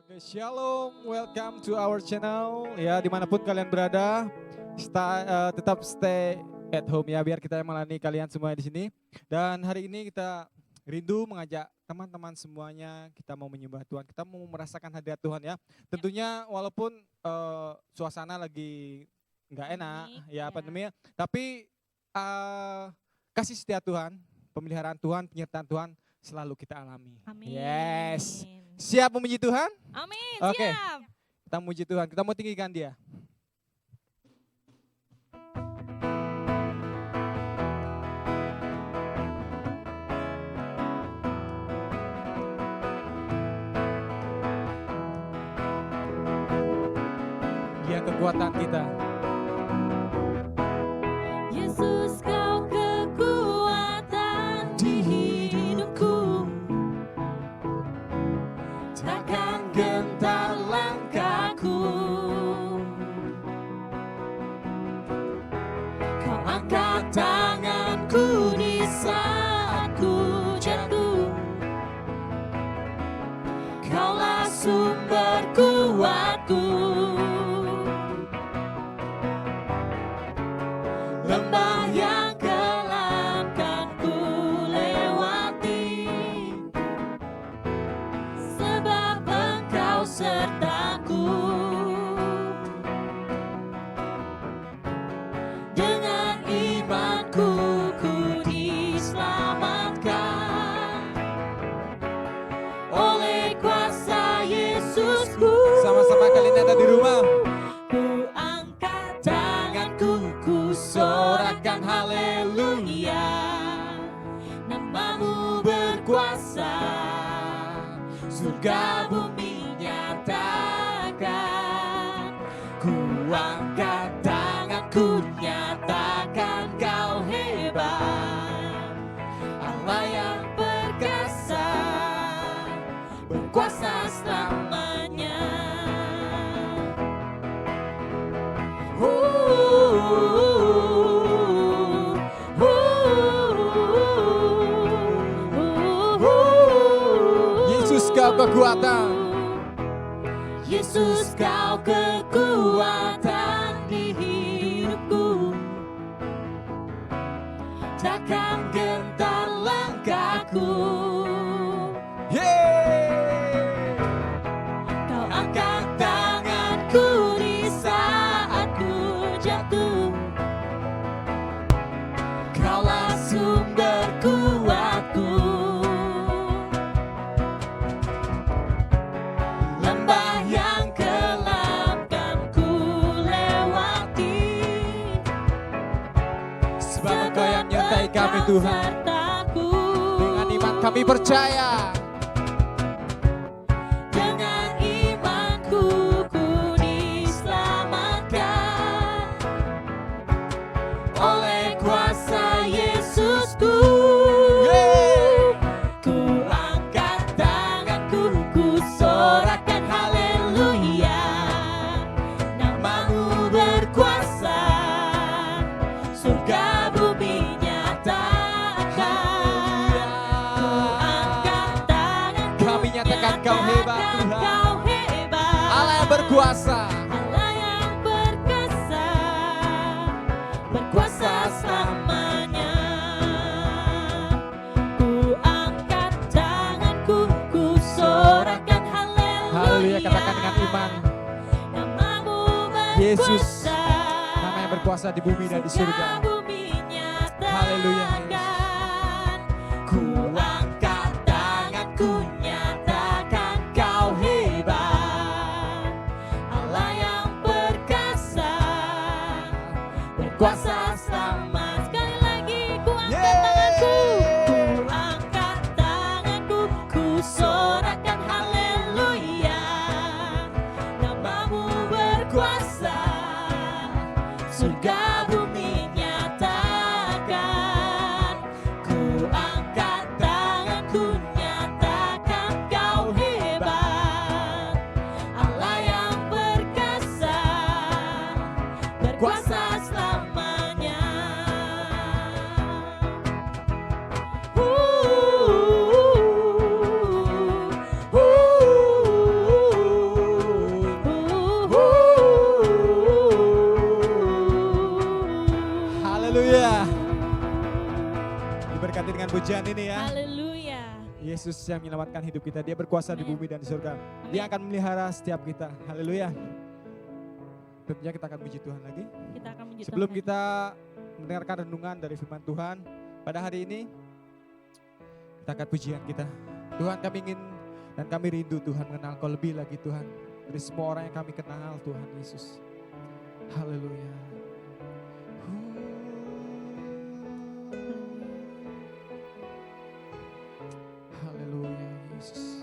Oke, Shalom, welcome to our channel. Ya, dimanapun kalian berada, tetap stay at home ya, biar kita melayani kalian semua di sini. Dan hari ini kita rindu mengajak teman-teman semuanya, kita mau menyembah Tuhan, kita mau merasakan hadirat Tuhan ya. Tentunya walaupun suasana lagi nggak enak, ya pandemi, tapi kasih setia Tuhan, pemeliharaan Tuhan, penyertaan Tuhan selalu kita alami. Amin. Yes. Siap memuji Tuhan? Amin, Oke. siap. Kita memuji Tuhan, kita mau tinggikan Dia. Dia kekuatan kita. Yesus, kau kekuatan di hidupku. Takkan gentar langkahku. Kau angkat tanganku di saat ku jatuh. Kaulah sumber kuatku. Lembah yang kelam kan ku lewati, sebab Engkau sertaku. Dengan imanku ku diselamatkan oleh kuasa Yesusku. Sama-sama kalian ada di rumah. Ku angkat tanganku, ku sorakan haleluya. Namamu berkuasa, surga bumi nyatakan. Ku angkat tanganku, nyatakan kau hebat. Allah yang perkasa, berkuasa selamanya. Yesus kau kekuatan. Yesus kau kekuatan di hidupku. Takkan gentar langkahku. Yeay. Kau angkat tanganku di saat ku jatuh. Kaulah sumber kuatku. Lembah yang kelam kan ku lewati, Sebab Engkau yang menyertai kami Tuhan. sertaku. Dengan iman kami percaya. Dengan imanku ku diselamatkan oleh kuasa Yesusku. Ku angkat tanganku, ku sorakan haleluya. Namamu berkuasa, surga bumi nyatakan. Ku angkat tanganku, Kami nyatakan Kau hebat nyatakan Tuhan. Kau hebat. Allah yang berkuasa. Allah yang perkasa, berkuasa selamanya. Ku angkat tanganku, ku sorakan haleluya. Haleluya, katakan dengan iman. Namamu Yesus, berkuasa, Nama yang berkuasa di bumi dan di surga. bumi nyatakan. Haleluya, Ku angkat tanganku, nyatakan kau hebat. Allah yang perkasa, berkuasa selamat. Sekali lagi ku angkat tanganku, ku angkat tanganku, ku sorakan haleluya. Namamu berkuasa, surga bumi nyatakan. ya. Haleluya. Yesus yang menyelamatkan hidup kita. Dia berkuasa di bumi dan di surga. Dia akan memelihara setiap kita. Haleluya. Tentunya kita akan puji Tuhan lagi. Kita akan memuji Sebelum Tuhan. kita mendengarkan renungan dari firman Tuhan pada hari ini, kita akan pujian kita. Tuhan, kami ingin dan kami rindu Tuhan mengenal Kau lebih lagi Tuhan. Dari semua orang yang kami kenal Tuhan Yesus. Haleluya. Haleluya Yesus.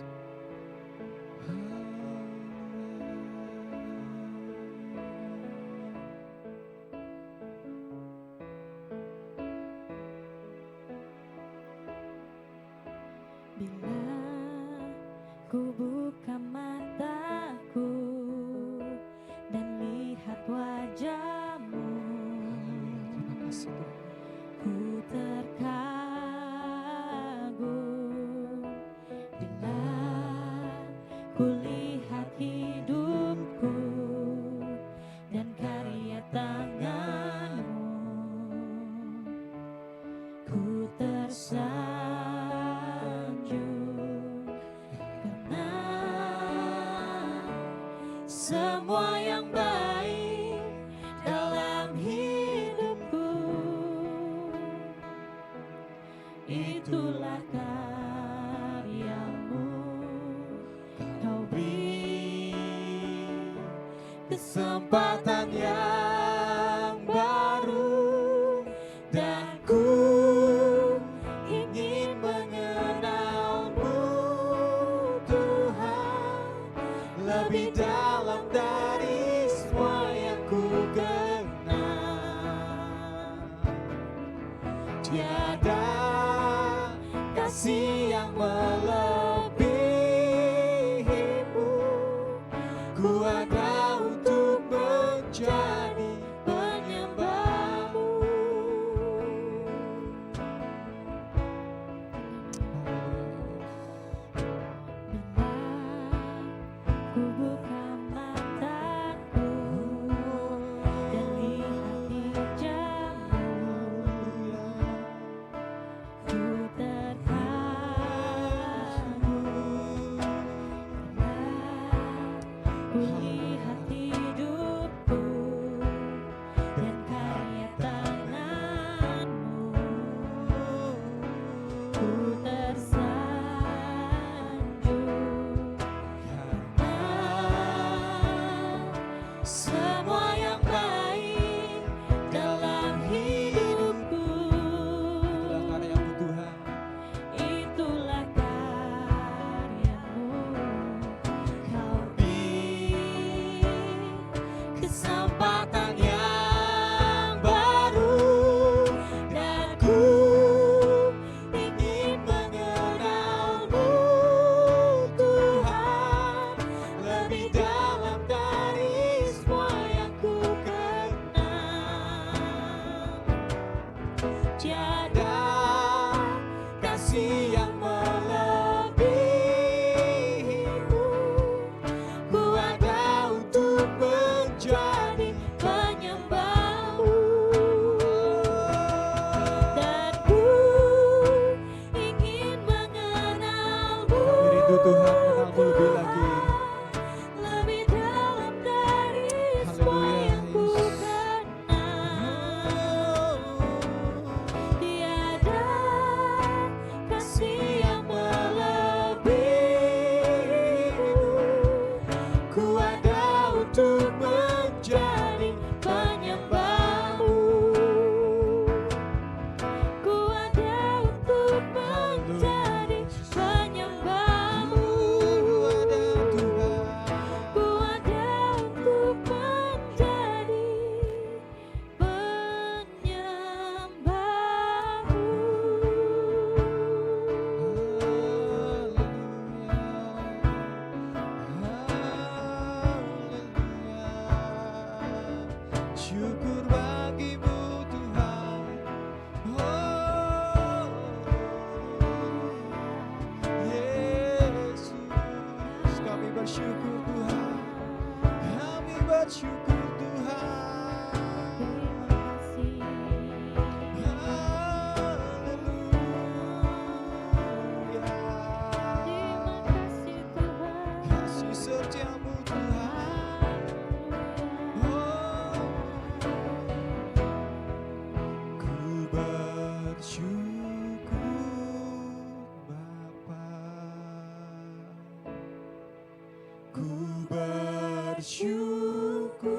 Bila ku buka mataku dan lihat wajah-Mu, Terima kasih Tuhan. ku terkagum. Bila ku lihat hidupku dan karya tangan-Mu, ku tersanjung karena semua yang baik dalam hidupku itulah karya-Mu. Kau beri Kesempatan yang baru dan ku ingin mengenal-Mu Tuhan lebih dalam dari semua yang ku kenal. Tiada kasih yang melebihi-Mu. Ku ada untuk menjadi penyembah-Mu. Bila ku buka mataku dan lihat hijab-Mu, ku terkagum karena ku lihat hidupku dan karya tangan-Mu, ku tersanjung semua yang baik dalam hidupku Itulah karya-Mu Tuhan. itulah karya-Mu. Kau beri Kesempatan yang baru dan ku ingin mengenal-Mu Tuhan lebih dalam dari semua yang ku kenal. Tiada kasih yang melebihi-Mu. Ku ada untuk menjadi penyembah-Mu. dan ku ingin mengenal-Mu. Kami rindu Tuhan mengenal-Mu lebih lagi. Lebih dalam dari semua Haleluya, yang ku Yesus. kenal. Tiada kasih yang melebihi-Mu. Ku ada untuk menjadi penyembah-Mu. Ku ada untuk menjadi penyembah-Mu. Ku ada untuk menjadi penyembah-Mu. Syukur bagimu Tuhan. Oh, Yesus, kami bersyukur Tuhan. Kami bersyukur Tuhan. Terima kasih. bersyukur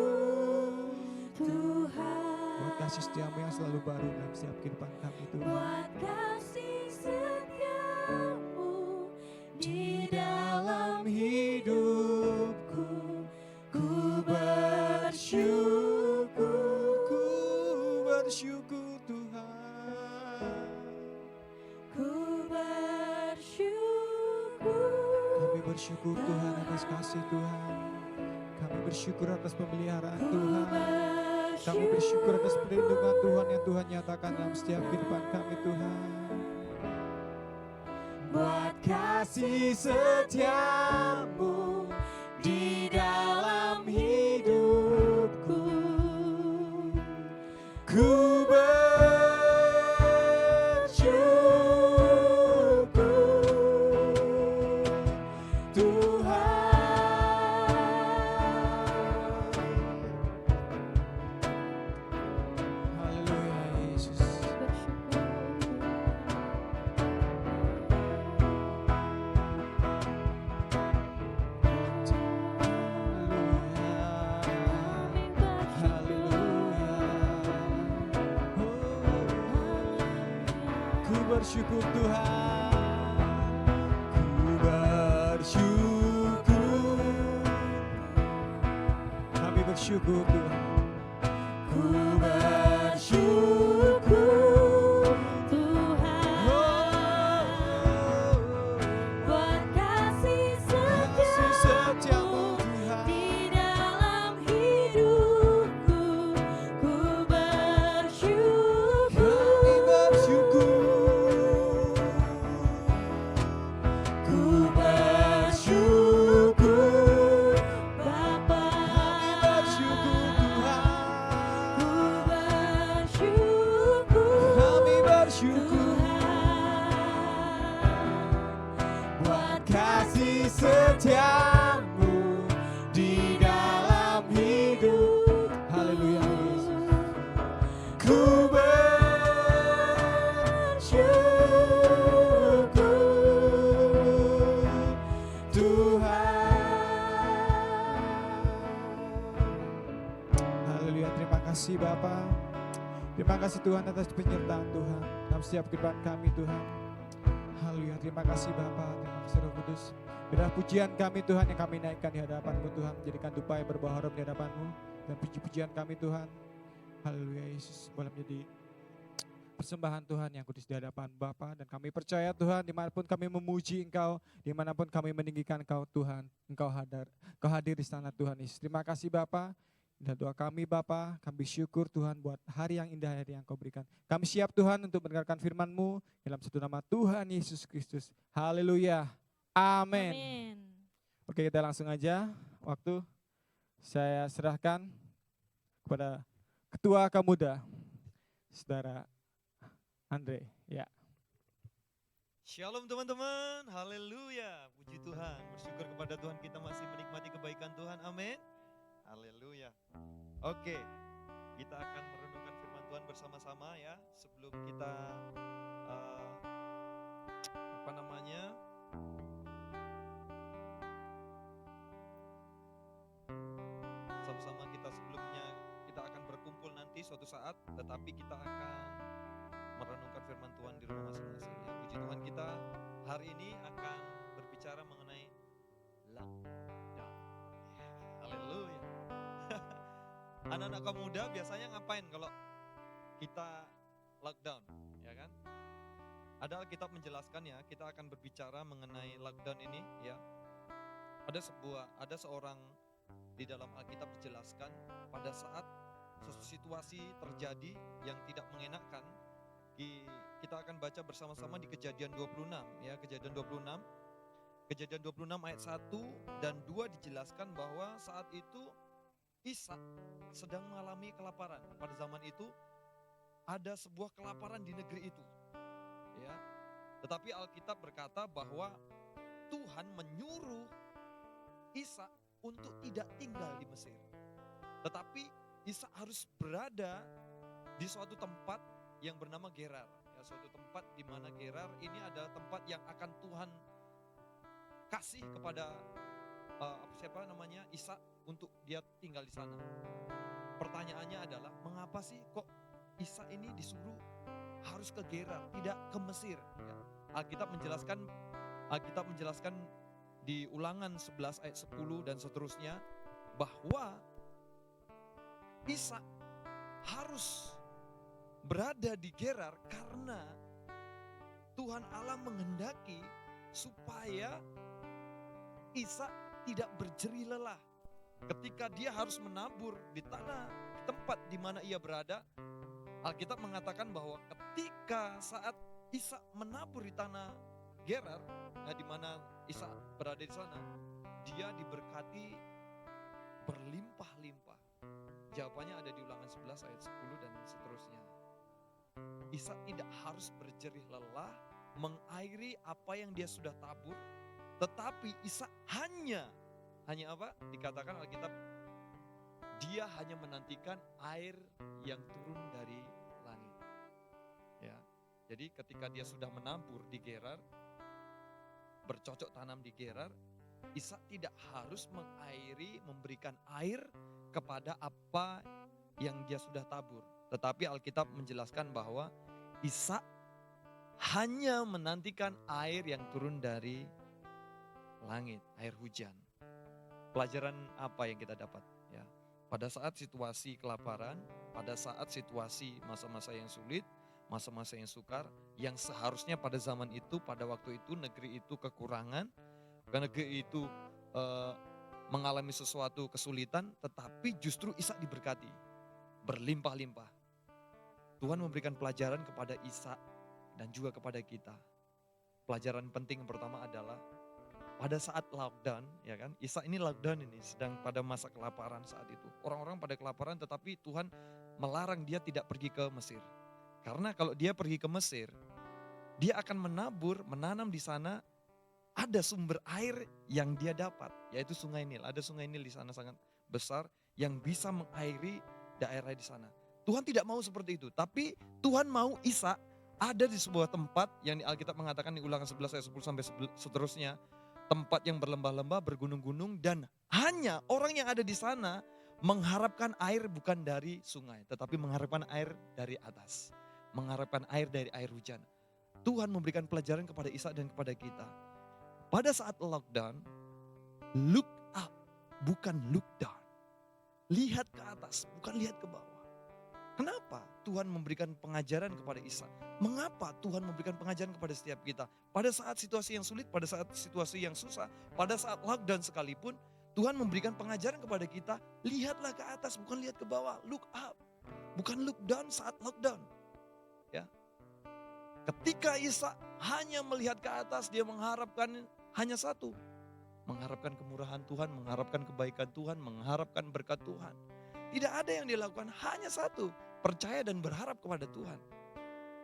Tuhan. Buat kasih setiamu yang selalu baru dalam setiap kehidupan kami Tuhan. Buat kasih setiamu di dalam hidupku, ku bersyukur, Ku bersyukur Tuhan. ku bersyukur. Kami bersyukur Tuhan atas kasih Tuhan. Kami bersyukur atas pemeliharaan Tuhan. Kami bersyukur atas perlindungan Tuhan yang Tuhan nyatakan dalam setiap kehidupan kami Tuhan. Buat kasih setiamu di dalam hidupku, ku bersyukur Tuhan. Haleluya Yesus. Ku bersyukur Tuhan, ku bersyukur, kami bersyukur Tuhan, ku bersyukur Tuhan, buat kasih kasih setiamu setiamu Tuhan. di dalam hidupku, ku bersyukur. Kami bersyukur, ku bersyukur Bapa, kami bersyukur Tuhan, ku bersyukur kami bersyukur Tuhan, buat kasih setiamu di dalam hidup. Haleluya Yesus. Ku bersyukur Tuhan. Haleluya, terima kasih Bapa. Terima kasih Tuhan atas penyertaan Tuhan dalam setiap kehidupan kami Tuhan. Haleluya, terima kasih Bapa, terima kasih Roh Kudus. Biarlah pujian kami Tuhan yang kami naikkan di hadapan-Mu Tuhan, menjadikan dupa yang berbau harum di hadapan-Mu. Dan puji-pujian kami Tuhan, haleluya Yesus, boleh menjadi persembahan Tuhan yang kudus di hadapan Bapa. Dan kami percaya Tuhan, dimanapun kami memuji Engkau, dimanapun kami meninggikan Engkau Tuhan, Engkau hadir di sana Tuhan Yesus. Terima kasih Bapa. Dan doa kami Bapa, kami syukur Tuhan buat hari yang indah yang Kau berikan. Kami siap Tuhan untuk mendengarkan firman-Mu dalam satu nama Tuhan Yesus Kristus. Haleluya. Amin. Amin. Oke, kita langsung aja. Waktu saya serahkan kepada Ketua Kamuda, Saudara Andre. Ya. Shalom teman-teman, haleluya, puji Tuhan, bersyukur kepada Tuhan kita masih menikmati kebaikan Tuhan, amin, haleluya. Oke, kita akan merenungkan firman Tuhan bersama-sama ya, sebelum kita sama-sama kita sebelumnya, kita akan berkumpul nanti suatu saat, tetapi kita akan merenungkan firman Tuhan di rumah masing-masing ya. Puji Tuhan, kita hari ini akan berbicara mengenai lockdown. Haleluya. Anak-anak kaum muda biasanya ngapain kalau kita lockdown, ya kan? Ada Alkitab menjelaskan ya, kita akan berbicara mengenai lockdown ini ya. Ada seorang di dalam Alkitab dijelaskan pada saat situasi terjadi yang tidak mengenakan. Kita akan baca bersama-sama di Kejadian 26 ya, Kejadian 26 ayat 1 dan 2 dijelaskan bahwa saat itu Ishak sedang mengalami kelaparan. Pada zaman itu ada sebuah kelaparan di negeri itu. Ya. Tetapi Alkitab berkata bahwa Tuhan menyuruh Ishak untuk tidak tinggal di Mesir. Tetapi Ishak harus berada di suatu tempat yang bernama Gerar. Ya, suatu tempat di mana Gerar ini adalah tempat yang akan Tuhan kasih kepada Ishak untuk dia tinggal di sana. Pertanyaannya adalah, mengapa sih kok Ishak ini disuruh harus ke Gerar, tidak ke Mesir? Ya. Alkitab menjelaskan di Ulangan 11 ayat 10 dan seterusnya bahwa Ishak harus berada di Gerar karena Tuhan Allah menghendaki supaya Ishak tidak berjerih lelah. Ketika dia harus menabur di tempat di mana ia berada, Alkitab mengatakan bahwa ketika saat Ishak menabur di tanah Gerar, di mana Ishak berada di sana, dia diberkati berlimpah-limpah. Jawabannya ada di Ulangan 11 ayat 10 dan seterusnya. Ishak tidak harus berjerih lelah mengairi apa yang dia sudah tabur, tetapi Ishak hanya apa? Dikatakan Alkitab, dia hanya menantikan air yang turun dari langit. Ya. Jadi ketika dia sudah menabur di Gerar, bercocok tanam di Gerar, Ishak tidak harus mengairi, memberikan air kepada apa yang dia sudah tabur. Tetapi Alkitab menjelaskan bahwa Ishak hanya menantikan air yang turun dari langit, air hujan. Pelajaran apa yang kita dapat? Ya, pada saat situasi kelaparan, pada saat situasi masa-masa yang sulit, masa-masa yang sukar, yang seharusnya pada zaman itu, pada waktu itu negeri itu kekurangan, negeri itu mengalami sesuatu kesulitan, tetapi justru Ishak diberkati, berlimpah-limpah. Tuhan memberikan pelajaran kepada Ishak dan juga kepada kita. Pelajaran penting yang pertama adalah pada saat lockdown, ya kan? Ishak ini lockdown ini, sedang pada masa kelaparan saat itu. Orang-orang pada kelaparan, tetapi Tuhan melarang dia tidak pergi ke Mesir. Karena kalau dia pergi ke Mesir, dia akan menabur, menanam di sana, ada sumber air yang dia dapat, yaitu Sungai Nil. Ada Sungai Nil di sana sangat besar yang bisa mengairi daerah di sana. Tuhan tidak mau seperti itu, tapi Tuhan mau Ishak ada di sebuah tempat yang di Alkitab mengatakan di Ulangan 11 ayat 10 sampai seterusnya, tempat yang berlembah-lembah, bergunung-gunung, dan hanya orang yang ada di sana mengharapkan air bukan dari sungai, tetapi mengharapkan air dari atas, mengharapkan air dari air hujan. Tuhan memberikan pelajaran kepada Ishak dan kepada kita. Pada saat lockdown, look up, bukan look down. Lihat ke atas, bukan lihat ke bawah. Kenapa Tuhan memberikan pengajaran kepada Ishak? Mengapa Tuhan memberikan pengajaran kepada setiap kita? Pada saat situasi yang sulit, pada saat situasi yang susah, pada saat lockdown sekalipun, Tuhan memberikan pengajaran kepada kita, lihatlah ke atas, bukan lihat ke bawah. Look up, bukan look down saat lockdown. Ya. Ketika Ishak hanya melihat ke atas, dia mengharapkan hanya satu. Mengharapkan kemurahan Tuhan, mengharapkan kebaikan Tuhan, mengharapkan berkat Tuhan. Tidak ada yang dia lakukan, hanya satu. Percaya dan berharap kepada Tuhan.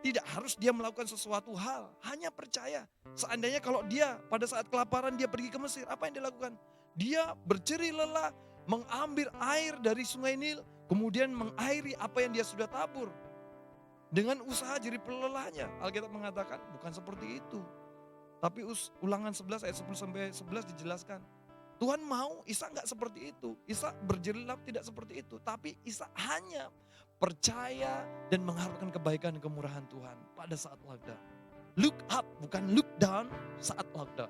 Tidak harus dia melakukan sesuatu hal, hanya percaya. Seandainya kalau dia pada saat kelaparan dia pergi ke Mesir, apa yang dia lakukan? Dia berjerih lelah, mengambil air dari Sungai Nil, kemudian mengairi apa yang dia sudah tabur. Dengan usaha jerih lelahnya, Alkitab mengatakan bukan seperti itu. Tapi Ulangan 11 ayat 10 sampai 11 dijelaskan. Tuhan mau Ishak enggak seperti itu. Ishak berjerih lelah tidak seperti itu. Tapi Ishak hanya percaya dan mengharapkan kebaikan dan kemurahan Tuhan pada saat lockdown. Look up, bukan look down saat lockdown.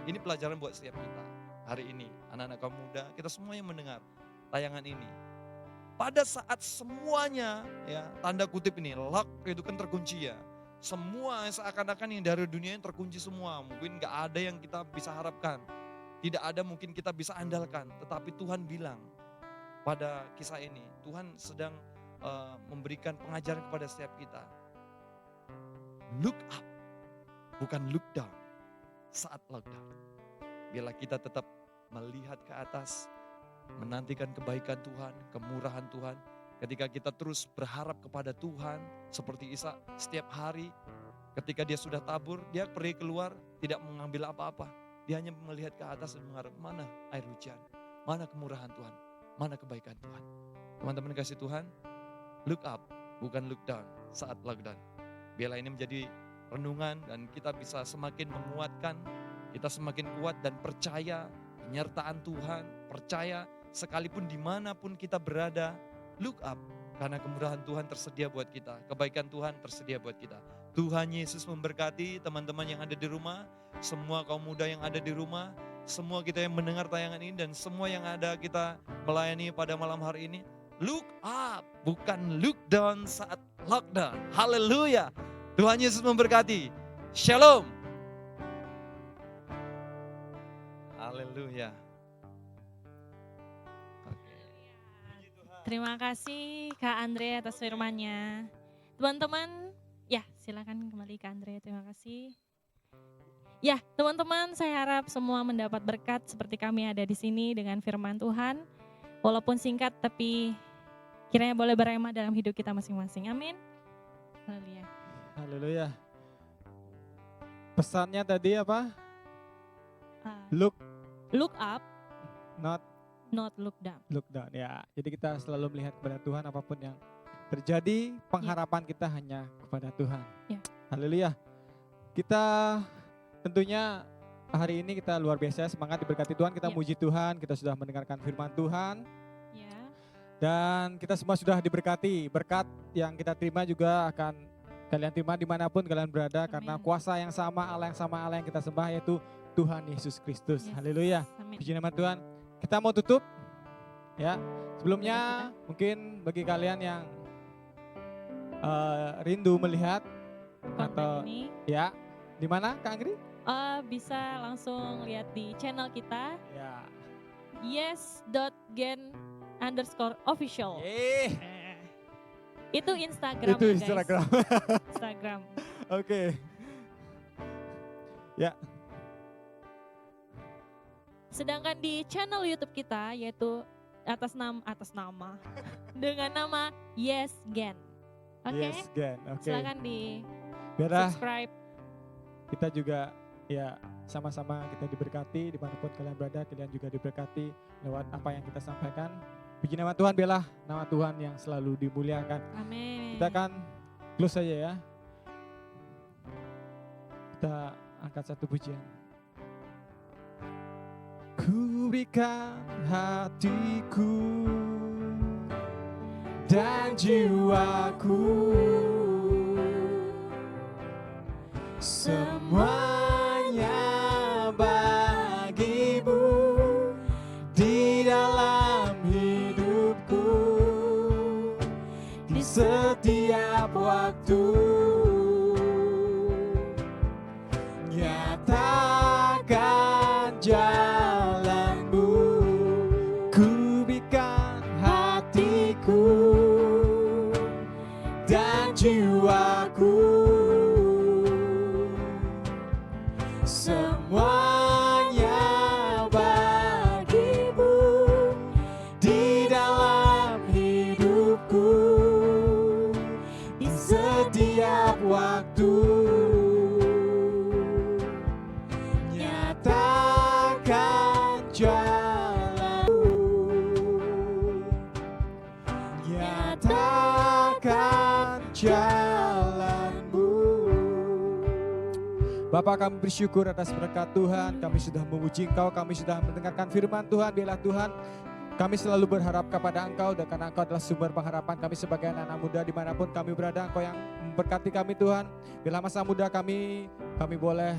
Ini pelajaran buat setiap kita hari ini. Anak-anak kaum muda, kita semua yang mendengar tayangan ini. Pada saat semuanya, ya tanda kutip ini, lock itu kan terkunci ya. Semua seakan-akan yang dari dunia yang terkunci semua. Mungkin gak ada yang kita bisa harapkan. Tidak ada mungkin kita bisa andalkan. Tetapi Tuhan bilang pada kisah ini, Tuhan sedang memberikan pengajaran kepada setiap kita. Look up, bukan look down saat lockdown. Bila kita tetap melihat ke atas, menantikan kebaikan Tuhan, kemurahan Tuhan. Ketika kita terus berharap kepada Tuhan, seperti Ishak setiap hari ketika dia sudah tabur, dia pergi keluar tidak mengambil apa-apa. Dia hanya melihat ke atas dan mengharap mana air hujan, mana kemurahan Tuhan, mana kebaikan Tuhan. Teman-teman kasih Tuhan, look up, bukan look down saat lockdown. Biarlah ini menjadi renungan dan kita bisa semakin menguatkan, kita semakin kuat dan percaya penyertaan Tuhan, percaya sekalipun dimanapun kita berada, look up. Karena kemurahan Tuhan tersedia buat kita, kebaikan Tuhan tersedia buat kita. Tuhan Yesus memberkati teman-teman yang ada di rumah, semua kaum muda yang ada di rumah, semua kita yang mendengar tayangan ini dan semua yang ada kita melayani pada malam hari ini. Look up, bukan look down saat lockdown. Haleluya. Tuhan Yesus memberkati. Shalom. Haleluya. Terima kasih Kak Andre atas firman-Nya. Teman-teman, ya silakan kembali Kak Andre, terima kasih. Ya teman-teman, saya harap semua mendapat berkat seperti kami ada di sini dengan firman Tuhan. Walaupun singkat tapi kiranya boleh berema dalam hidup kita masing-masing. Amin. Haleluya. Haleluya. Pesannya tadi apa? Look Look up, not look down. look down. Ya, jadi kita selalu melihat kepada Tuhan apapun yang terjadi, pengharapan kita hanya kepada Tuhan. Ya. Haleluya. Kita tentunya hari ini kita luar biasa semangat diberkati Tuhan, kita Ya. muji Tuhan, kita sudah mendengarkan firman Tuhan. Ya. Dan kita semua sudah diberkati. Berkat yang kita terima juga akan kalian terima dimanapun kalian berada. Amin. Karena kuasa yang sama, Allah yang kita sembah yaitu Tuhan Yesus Kristus. Yes. Haleluya. Amin. Puji nama Tuhan. Kita mau tutup. Ya. Sebelumnya mungkin bagi kalian yang rindu melihat Konten atau ini ya di mana Kak Anggri? bisa langsung lihat di channel kita Ya. yes.gen_official. Itu Instagram Itu ya, guys. Instagram. Instagram. Oke. Ya. Sedangkan di channel YouTube kita yaitu atas nama dengan nama Yes Gen. Oke. Yes, Gen. Oke. Silakan di Biarlah subscribe. kita juga ya sama-sama kita diberkati dimanapun kalian berada, kalian juga diberkati lewat apa yang kita sampaikan. Puji nama Tuhan, biarlah nama Tuhan yang selalu dimuliakan. Amin. Kita akan close saja ya. Kita angkat satu pujian. Ku berikan hatiku dan jiwaku, semuanya bagimu di dalam hidupku, di setiap waktu. Nyatakan jalanmu, ku berikan hatiku dan jiwaku, semuanya bagimu di dalam hidupku, di setiap waktu. Nyatakan jalanmu, nyatakan jalanmu. Bapa, kami bersyukur atas berkat Tuhan, kami sudah memuji Engkau, kami sudah mendengarkan firman Tuhan. Biarlah Tuhan, kami selalu berharap kepada Engkau, dan karena Engkau adalah sumber pengharapan kami sebagai anak-anak muda dimanapun kami berada. Engkau yang memberkati kami Tuhan. Bila masa muda kami boleh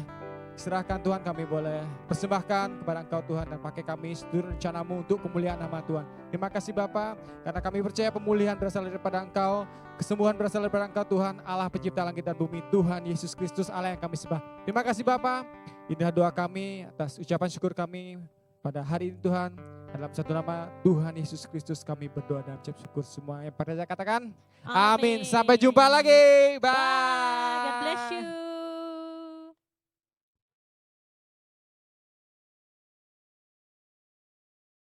serahkan Tuhan, kami boleh persembahkan kepada Engkau Tuhan, dan pakai kami seluruh rencanamu untuk kemuliaan nama Tuhan. Terima kasih Bapa, karena kami percaya pemulihan berasal daripada Engkau, kesembuhan berasal daripada Engkau Tuhan, Allah pencipta langit dan bumi, Tuhan Yesus Kristus, Allah yang kami sembah. Terima kasih Bapa, inilah doa kami atas ucapan syukur kami pada hari ini Tuhan. Dalam satu nama Tuhan Yesus Kristus kami berdoa dan ucap syukur. Semua yang percaya katakan amin. Sampai jumpa lagi. Bye. Bye. God bless you.